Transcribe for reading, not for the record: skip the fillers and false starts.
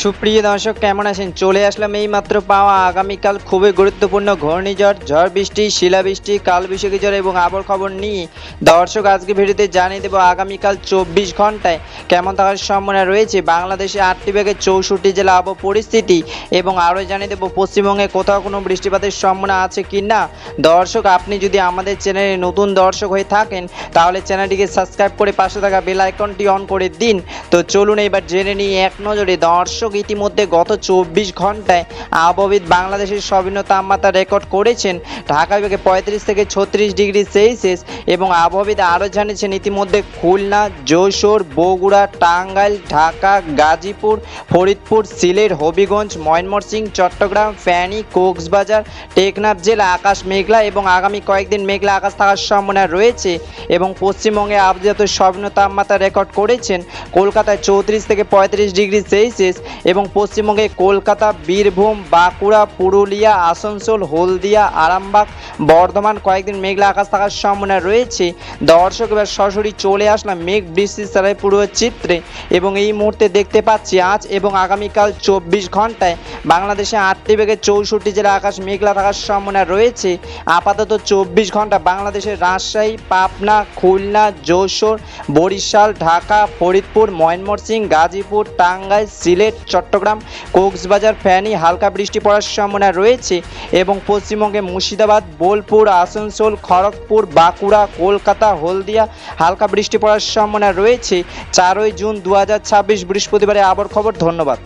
সুপ্রিয় দর্শক কেমন আছেন? চলে আসলাম এই মাত্র পাওয়া আগামীকাল খুবই গুরুত্বপূর্ণ ঘূর্ণিঝড়, ঝড় বৃষ্টি, শিলাবৃষ্টি, কালবৈশাখী ঝড় এবং আবহাওয়ার খবর নিয়ে। দর্শক আজকে ভিডিওতে জানিয়ে দেবো আগামীকাল 24 ঘন্টায় কেমন থাকার সম্ভাবনা রয়েছে বাংলাদেশে 8টি বিভাগের 64 জেলা আবহাওয়া পরিস্থিতি, এবং আরও জানিয়ে দেবো পশ্চিমবঙ্গে কোথাও কোনো বৃষ্টিপাতের সম্ভাবনা আছে কি না। দর্শক আপনি যদি আমাদের চ্যানেলে নতুন দর্শক হয়ে থাকেন তাহলে চ্যানেলটিকে সাবস্ক্রাইব করে পাশে থাকা বেল আইকনটি অন করে দিন। তো চলুন এবার জেনে নিই এক নজরে। দর্শক ইতিমধ্যে গত 24 ঘন্টায় আবহাওয়াবিদ বাংলাদেশের সর্বনিম্ন তাপমাত্রা রেকর্ড করেছেন ঢাকা বিভাগে 35 থেকে 36 ডিগ্রি সেলসিয়াস, এবং আবহাওয়াবিদ আরও জানিয়েছেন ইতিমধ্যে খুলনা, যশোর, বগুড়া, টাঙ্গাইল, ঢাকা, গাজীপুর, ফরিদপুর, সিলেট, হবিগঞ্জ, ময়মনসিংহ, চট্টগ্রাম, ফেনী, কক্সবাজার, টেকনাফ জেলা আকাশ মেঘলা এবং আগামী কয়েকদিন মেঘলা আকাশ থাকার সম্ভাবনা রয়েছে। এবং পশ্চিমবঙ্গে আবহাওয়া সর্বনিম্ন তাপমাত্রা রেকর্ড করেছেন কলকাতায় 34 থেকে 35 ডিগ্রি সেলসিয়াস, এবং পশ্চিমবঙ্গে কলকাতা, বীরভূম, বাঁকুড়া, পুরুলিয়া, আসানসোল, হলদিয়া, আরামবাগ, বর্ধমান কয়েকদিন মেঘলা আকাশ থাকার সম্ভাবনা রয়েছে। দর্শক এবার সরাসরি চলে আসলাম মেঘ বৃষ্টির সারাই পুরো চিত্রে, এবং এই মুহূর্তে দেখতে পাচ্ছি আজ এবং আগামীকাল 24 ঘন্টায় বাংলাদেশে 8টি বিভাগের 64 জেলা আকাশ মেঘলা থাকার সম্ভাবনা রয়েছে। আপাতত 24 ঘন্টা বাংলাদেশের রাজশাহী, পাবনা, খুলনা, যশোর, বরিশাল, ঢাকা, ফরিদপুর, ময়মনসিংহ, গাজীপুর, টাঙ্গাইল, সিলেট, চট্টগ্রাম, কক্সবাজার, ফেনী হালকা বৃষ্টি পড়ার সম্ভাবনা রয়েছে। এবং পশ্চিমবঙ্গে মুর্শিদাবাদ, বোলপুর, আসানসোল, খড়গপুর, বাঁকুড়া, কলকাতা, হলদিয়া হালকা বৃষ্টি পড়ার সম্ভাবনা রয়েছে। 4ই জুন 2026 বৃহস্পতিবারে আবহাওয়ার খবর। ধন্যবাদ।